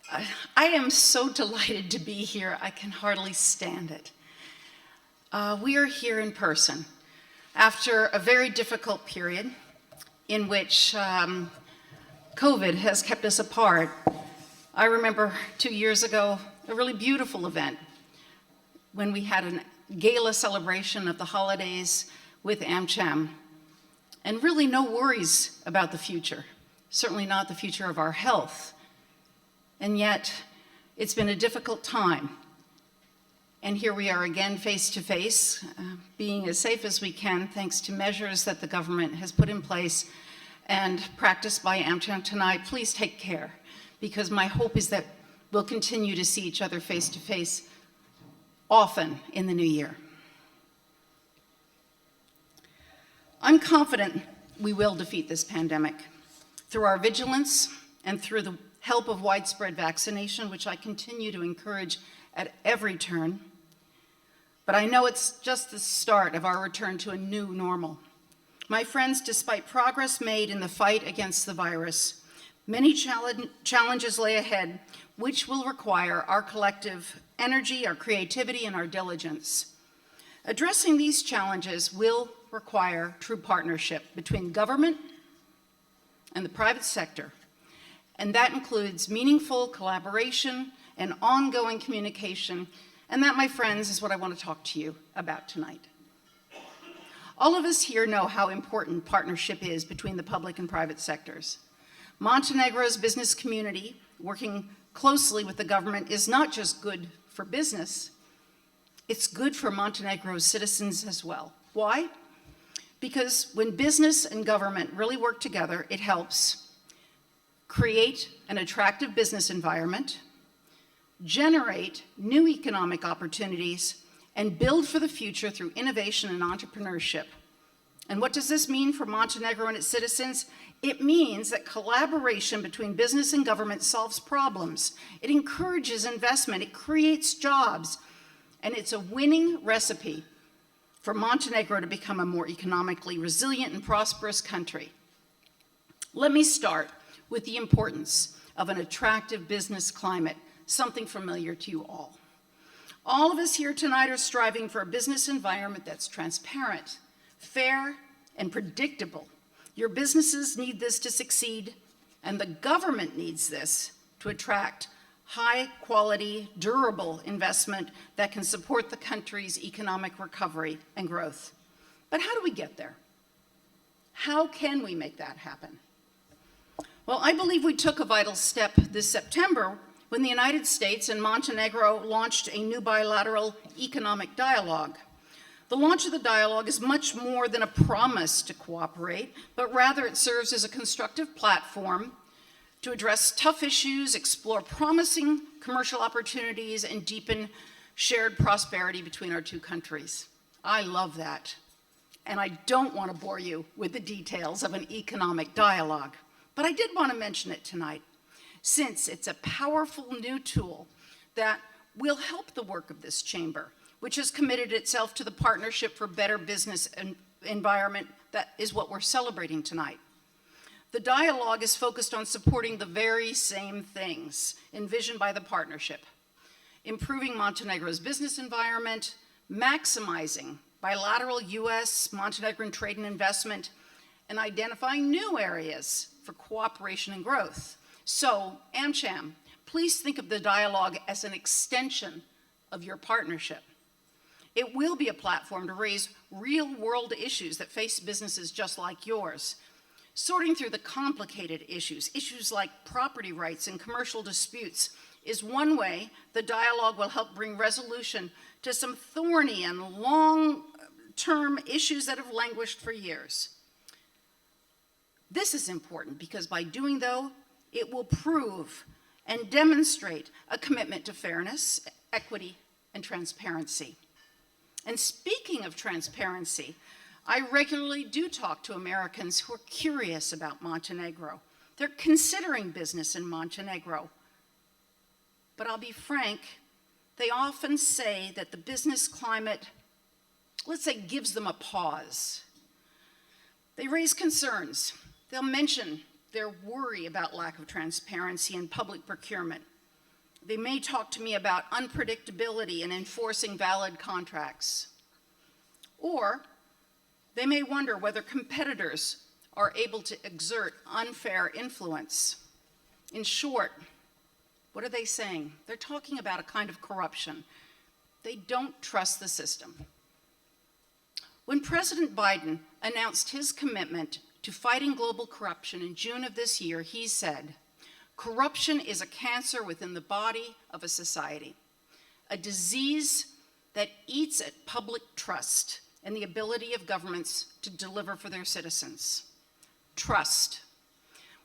I am so delighted to be here. I can hardly stand it. We are here in person after a very difficult period in which COVID has kept us apart. I remember 2 years ago a really beautiful event when we had a gala celebration of the holidays with AmCham, and really no worries about the future, certainly not the future of our health. And yet, it's been a difficult time. And here we are again face to face, being as safe as we can thanks to measures that the government has put in place and practiced by AmCham tonight. Please take care, because my hope is that we'll continue to see each other face to face often in the new year. I'm confident we will defeat this pandemic through our vigilance and through the help of widespread vaccination, which I continue to encourage at every turn. But I know it's just the start of our return to a new normal. My friends, despite progress made in the fight against the virus, many challenges lay ahead, which will require our collective energy, our creativity, and our diligence. Addressing these challenges will require true partnership between government and the private sector. And that includes meaningful collaboration and ongoing communication. And that, my friends, is what I want to talk to you about tonight. All of us here know how important partnership is between the public and private sectors. Montenegro's business community, working closely with the government, is not just good for business, it's good for Montenegro's citizens as well. Why? Because when business and government really work together, it helps create an attractive business environment, generate new economic opportunities, and build for the future through innovation and entrepreneurship. And what does this mean for Montenegro and its citizens? It means that collaboration between business and government solves problems. It encourages investment, it creates jobs, and it's a winning recipe for Montenegro to become a more economically resilient and prosperous country. Let me start with the importance of an attractive business climate, something familiar to you all. All of us here tonight are striving for a business environment that's transparent, fair, and predictable. Your businesses need this to succeed, and the government needs this to attract high-quality, durable investment that can support the country's economic recovery and growth. But how do we get there? How can we make that happen? Well, I believe we took a vital step this September when the United States and Montenegro launched a new bilateral economic dialogue. The launch of the dialogue is much more than a promise to cooperate, but rather it serves as a constructive platform to address tough issues, explore promising commercial opportunities, and deepen shared prosperity between our two countries. I love that. And I don't want to bore you with the details of an economic dialogue. But I did want to mention it tonight, since it's a powerful new tool that will help the work of this chamber, which has committed itself to the Partnership for Better Business Environment. That is what we're celebrating tonight. The dialogue is focused on supporting the very same things envisioned by the partnership: improving Montenegro's business environment, maximizing bilateral U.S.-Montenegrin trade and investment, and identifying new areas for cooperation and growth. So, AmCham, please think of the dialogue as an extension of your partnership. It will be a platform to raise real-world issues that face businesses just like yours, sorting through the complicated issues like property rights and commercial disputes is one way the dialogue will help bring resolution to some thorny and long-term issues that have languished for years. This is important because by doing so, it will prove and demonstrate a commitment to fairness, equity, and transparency. And speaking of transparency, I regularly do talk to Americans who are curious about Montenegro. They're considering business in Montenegro. But I'll be frank, they often say that the business climate, let's say, gives them a pause. They raise concerns. They'll mention their worry about lack of transparency in public procurement. They may talk to me about unpredictability in enforcing valid contracts. Or they may wonder whether competitors are able to exert unfair influence. In short, what are they saying? They're talking about a kind of corruption. They don't trust the system. When President Biden announced his commitment to fighting global corruption in June of this year, he said, "Corruption is a cancer within the body of a society, a disease that eats at public trust and the ability of governments to deliver for their citizens." Trust.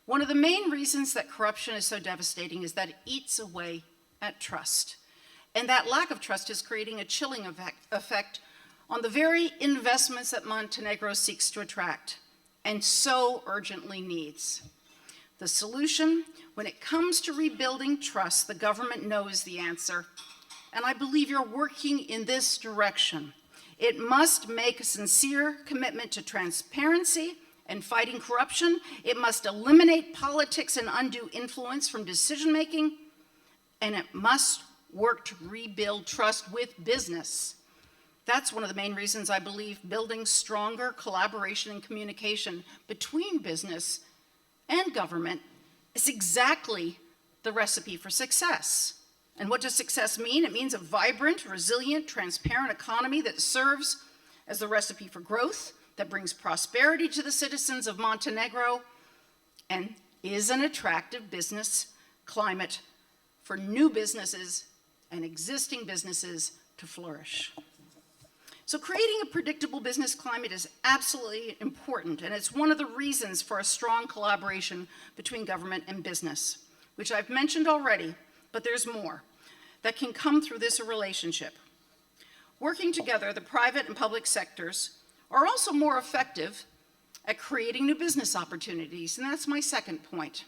One of the main reasons that corruption is so devastating is that it eats away at trust. And that lack of trust is creating a chilling effect on the very investments that Montenegro seeks to attract and so urgently needs. The solution, when it comes to rebuilding trust, the government knows the answer, and I believe you're working in this direction. It must make a sincere commitment to transparency and fighting corruption. It must eliminate politics and undue influence from decision-making, and it must work to rebuild trust with business. That's one of the main reasons I believe building stronger collaboration and communication between business and government is exactly the recipe for success. And what does success mean? It means a vibrant, resilient, transparent economy that serves as the recipe for growth, that brings prosperity to the citizens of Montenegro, and is an attractive business climate for new businesses and existing businesses to flourish. So creating a predictable business climate is absolutely important, and it's one of the reasons for a strong collaboration between government and business, which I've mentioned already, but there's more that can come through this relationship. Working together, the private and public sectors are also more effective at creating new business opportunities, and that's my second point.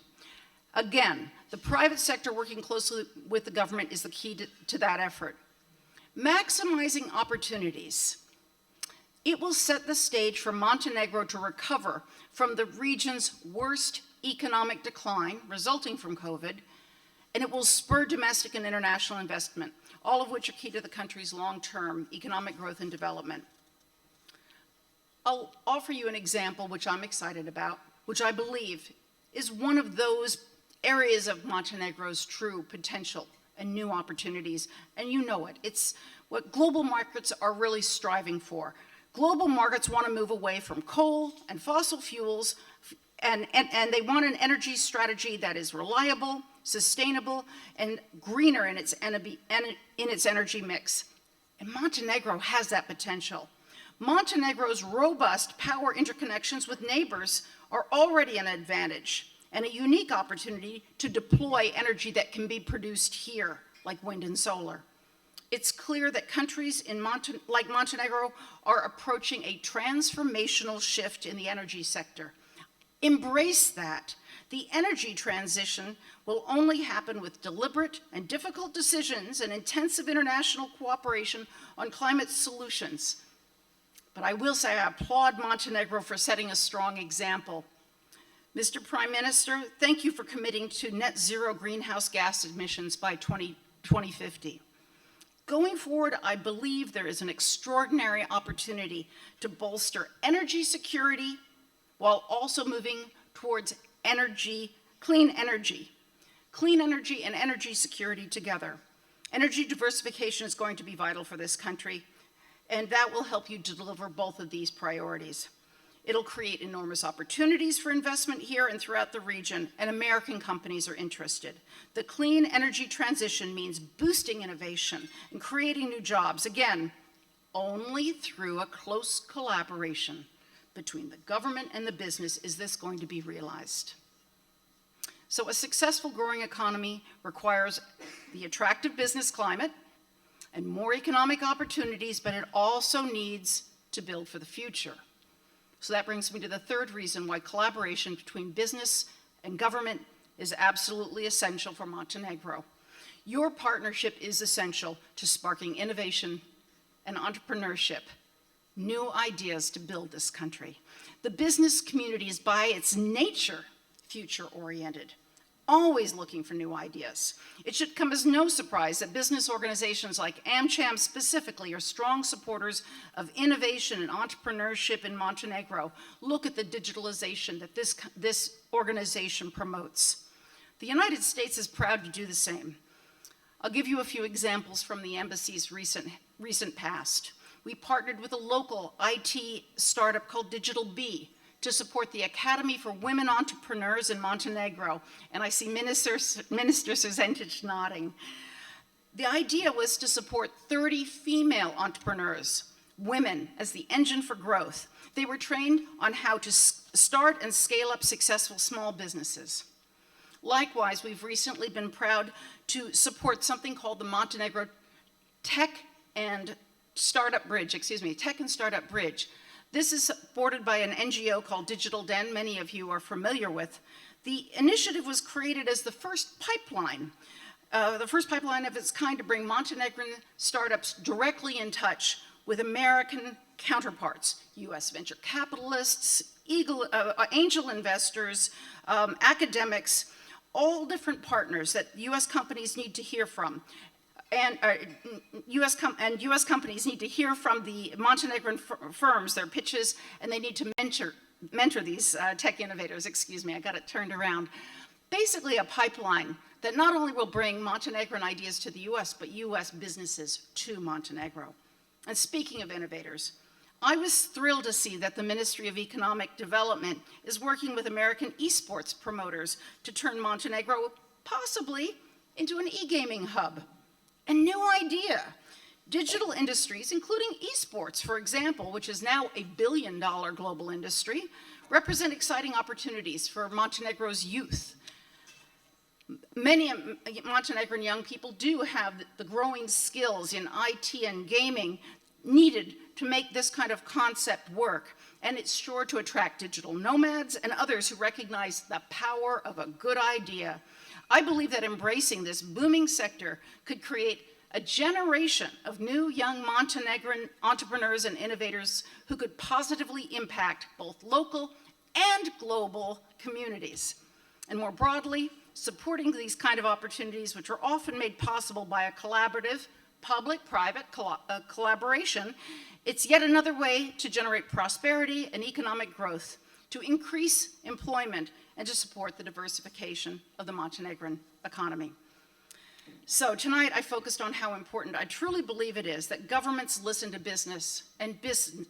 Again, the private sector working closely with the government is the key to that effort. Maximizing opportunities. It will set the stage for Montenegro to recover from the region's worst economic decline resulting from COVID, and it will spur domestic and international investment, all of which are key to the country's long-term economic growth and development. I'll offer you an example which I'm excited about, which I believe is one of those areas of Montenegro's true potential and new opportunities, and you know it. It's what global markets are really striving for. Global markets want to move away from coal and fossil fuels, and they want an energy strategy that is reliable, sustainable, and greener in its energy mix. And Montenegro has that potential. Montenegro's robust power interconnections with neighbors are already an advantage and a unique opportunity to deploy energy that can be produced here, like wind and solar. It's clear that countries like Montenegro are approaching a transformational shift in the energy sector. Embrace that. The energy transition will only happen with deliberate and difficult decisions and intensive international cooperation on climate solutions. But I will say I applaud Montenegro for setting a strong example. Mr. Prime Minister, thank you for committing to net zero greenhouse gas emissions by 2050. Going forward, I believe there is an extraordinary opportunity to bolster energy security while also moving towards clean energy and energy security together. Energy diversification is going to be vital for this country, and that will help you to deliver both of these priorities. It'll create enormous opportunities for investment here and throughout the region, and American companies are interested. The clean energy transition means boosting innovation and creating new jobs. Again, only through a close collaboration between the government and the business is this going to be realized. So a successful growing economy requires the attractive business climate and more economic opportunities, but it also needs to build for the future. So that brings me to the third reason why collaboration between business and government is absolutely essential for Montenegro. Your partnership is essential to sparking innovation and entrepreneurship, new ideas to build this country. The business community is by its nature future-oriented. always looking for new ideas. It should come as no surprise that business organizations like AmCham specifically are strong supporters of innovation and entrepreneurship in Montenegro. Look at the digitalization that this organization promotes. The United States is proud to do the same. I'll give you a few examples from the embassy's recent past. We partnered with a local IT startup called Digital Bee to support the Academy for Women Entrepreneurs in Montenegro, and I see Minister Suzentić nodding. The idea was to support 30 female entrepreneurs, women, as the engine for growth. They were trained on how to start and scale up successful small businesses. Likewise, we've recently been proud to support something called the Montenegro Tech and Startup Bridge. This is supported by an NGO called Digital Den, many of you are familiar with. The initiative was created as the first pipeline of its kind to bring Montenegrin startups directly in touch with American counterparts, US venture capitalists, angel investors, academics, all different partners that US companies need to hear from. And US companies need to hear from the Montenegrin firms, their pitches, and they need to mentor these tech innovators. Excuse me, I got it turned around. Basically a pipeline that not only will bring Montenegrin ideas to the US, but US businesses to Montenegro. And speaking of innovators, I was thrilled to see that the Ministry of Economic Development is working with American esports promoters to turn Montenegro possibly into an e-gaming hub. A new idea. Digital industries, including esports, for example, which is now a billion-dollar global industry, represent exciting opportunities for Montenegro's youth. Many Montenegrin young people do have the growing skills in IT and gaming needed to make this kind of concept work, and it's sure to attract digital nomads and others who recognize the power of a good idea. I believe that embracing this booming sector could create a generation of new young Montenegrin entrepreneurs and innovators who could positively impact both local and global communities. And more broadly, supporting these kind of opportunities, which are often made possible by a collaborative public-private collaboration, it's yet another way to generate prosperity and economic growth, to increase employment, and to support the diversification of the Montenegrin economy. So tonight I focused on how important I truly believe it is that governments listen to business and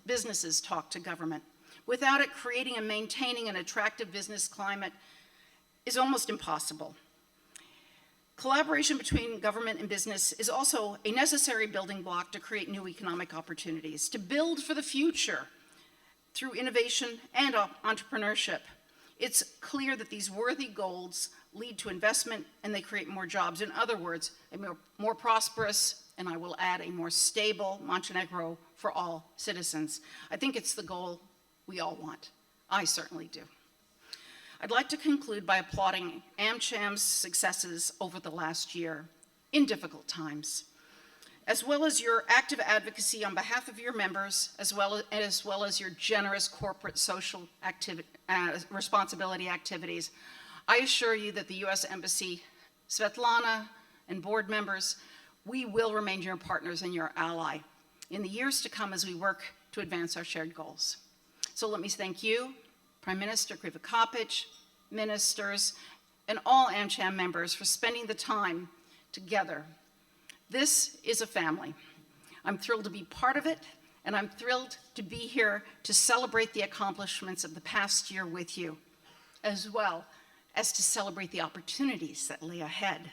businesses talk to government. Without it, creating and maintaining an attractive business climate is almost impossible. Collaboration between government and business is also a necessary building block to create new economic opportunities, to build for the future through innovation and entrepreneurship. It's clear that these worthy goals lead to investment and they create more jobs. In other words, a more prosperous, and I will add, a more stable Montenegro for all citizens. I think it's the goal we all want. I certainly do. I'd like to conclude by applauding AmCham's successes over the last year in difficult times, as well as your active advocacy on behalf of your members, as well as your generous corporate social responsibility activities. I assure you that the U.S. Embassy, Svetlana, and board members, we will remain your partners and your ally in the years to come as we work to advance our shared goals. So let me thank you, Prime Minister Krivokapić, ministers, and all AmCham members for spending the time together. This is a family. I'm thrilled to be part of it, and I'm thrilled to be here to celebrate the accomplishments of the past year with you, as well as to celebrate the opportunities that lay ahead.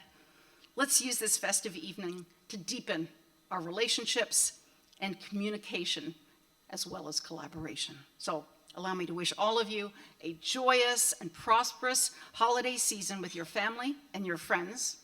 Let's use this festive evening to deepen our relationships and communication, as well as collaboration. So allow me to wish all of you a joyous and prosperous holiday season with your family and your friends.